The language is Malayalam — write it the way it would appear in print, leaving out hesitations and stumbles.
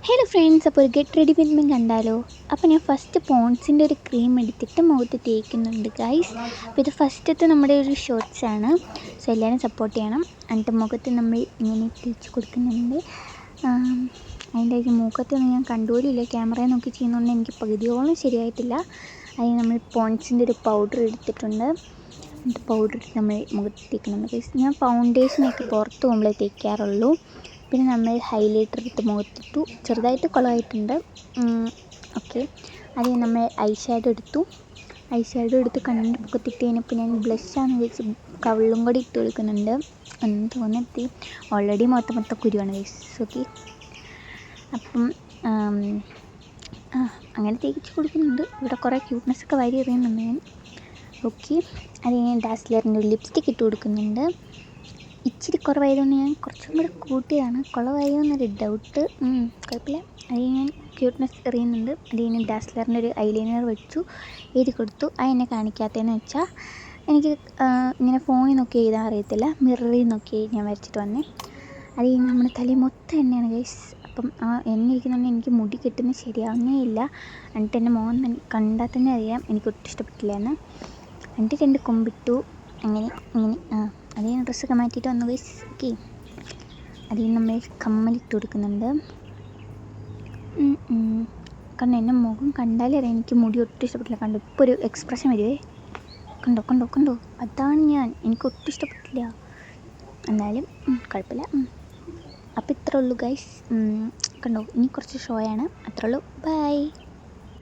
ഹലോ ഫ്രണ്ട്സ്, അപ്പോൾ ഒരു ഗെറ്റ് റെഡി വിത്ത് മീ കണ്ടാലോ. അപ്പോൾ ഞാൻ ഫസ്റ്റ് പോൺസിൻ്റെ ഒരു ക്രീം എടുത്തിട്ട് മുഖത്ത് തേക്കുന്നുണ്ട് ഗൈസ്. അപ്പോൾ ഇത് ഫസ്റ്റത്തെ നമ്മുടെ ഒരു ഷോർട്സാണ്, സോ എല്ലാവരും സപ്പോർട്ട് ചെയ്യണം. എന്നിട്ട് മുഖത്ത് നമ്മൾ ഇങ്ങനെ തേച്ച് കൊടുക്കുന്നുണ്ട്. അതിൻ്റെ മുഖത്തൊന്നും ഞാൻ കണ്ടുപോലില്ല, ക്യാമറയെ നോക്കി ചെയ്യുന്നതുകൊണ്ട് എനിക്ക് പകുതിയോളം ശരിയായിട്ടില്ല. അതിന് നമ്മൾ പോൺസിൻ്റെ ഒരു പൗഡർ എടുത്തിട്ടുണ്ട്. എന്നിട്ട് പൗഡർ നമ്മൾ മുഖത്ത് തേക്കുന്നുണ്ട് ഗൈസ്. ഞാൻ ഫൗണ്ടേഷനൊക്കെ പുറത്ത് പോകുമ്പോഴേ തേക്കാറുള്ളൂ. പിന്നെ നമ്മൾ ഹൈലൈറ്റർ എടുത്ത് മുഖത്തിട്ടു, ചെറുതായിട്ട് കുളമായിട്ടുണ്ട്. ഓക്കെ, അത് നമ്മൾ ഐ ഷാഡോ എടുത്ത് കണ്ണിൻ്റെ മുഖത്തിട്ട് കഴിഞ്ഞപ്പോൾ ഞാൻ ബ്ലഷാന്ന് വെച്ച് കവിളും കൂടി ഇട്ട് കൊടുക്കുന്നുണ്ട്. ഒന്നും തോന്നത്തി, ഓൾറെഡി മൊത്തം കുരുവാണ് ഗൈസ്. ഓക്കെ, അപ്പം അങ്ങനെ തേച്ച് കൊടുക്കുന്നുണ്ട്. ഇവിടെ കുറേ ക്യൂട്ട്നെസ്സൊക്കെ വാരി എറിയുന്നുണ്ട് ഞാൻ. ഓക്കെ, അത് ഞാൻ ഡാസ്ലറിൻ്റെ ഒരു ലിപ്സ്റ്റിക്ക് ഇട്ട് കൊടുക്കുന്നുണ്ട്. ഇച്ചിരി കുറവായതുകൊണ്ട് ഞാൻ കുറച്ചും കൂടെ കൂട്ടിയതാണ്. കുളമായോ എന്നൊരു ഡൗട്ട്, കുഴപ്പമില്ല. അത് ഞാൻ ക്യൂട്ട്നെസ് എറിയുന്നുണ്ട്. അത് ഞാൻ ഡാസ്ലറിൻ്റെ ഒരു ഐലൈനർ വെച്ചു എഴുതി കൊടുത്തു. അതെന്നെ കാണിക്കാത്തതെന്ന് വെച്ചാൽ എനിക്ക് ഇങ്ങനെ ഫോണിൽ നോക്കി എഴുതാൻ അറിയത്തില്ല, മിററിൽ നോക്കി ഞാൻ വരച്ചിട്ട് വന്നേ. അത് നമ്മുടെ തലയിൽ മൊത്തം എണ്ണയാണ് ഗൈസ്. അപ്പം ആ എണ്ണ ഇരിക്കുന്നുണ്ട്, എനിക്ക് മുടി കെട്ടുന്നത് ശരിയാവുന്നേ ഇല്ല. എന്നിട്ട് എൻ്റെ മോൻ കണ്ടാൽ തന്നെ അറിയാം എനിക്ക് ഒട്ടും ഇഷ്ടപ്പെട്ടില്ല എന്ന്. എന്നിട്ട് 2 കൊമ്പിട്ടു, അങ്ങനെ അതേ ഡ്രസ്സൊക്കെ മാറ്റിയിട്ട് വന്നു ഗൈസ്. ഓക്കെ, അതിൽ നമ്മൾ കമ്മലിട്ട് കൊടുക്കുന്നുണ്ട്. കാരണം എൻ്റെ മുഖം കണ്ടാലേ അറിയാം എനിക്ക് മുടി ഒട്ടും ഇഷ്ടപ്പെട്ടില്ല. കണ്ടോ, ഇപ്പോൾ ഒരു എക്സ്പ്രഷൻ വരുവേ, കണ്ടോ, അതാണ് എനിക്ക് ഒട്ടും ഇഷ്ടപ്പെട്ടില്ല. എന്നാലും കുഴപ്പമില്ല. അപ്പോൾ ഇത്രേ ഉള്ളൂ ഗൈസ്. കണ്ടോ, ഇനി കുറച്ച് ഷോയാണ്, അത്രേ ഉള്ളൂ. ബൈ.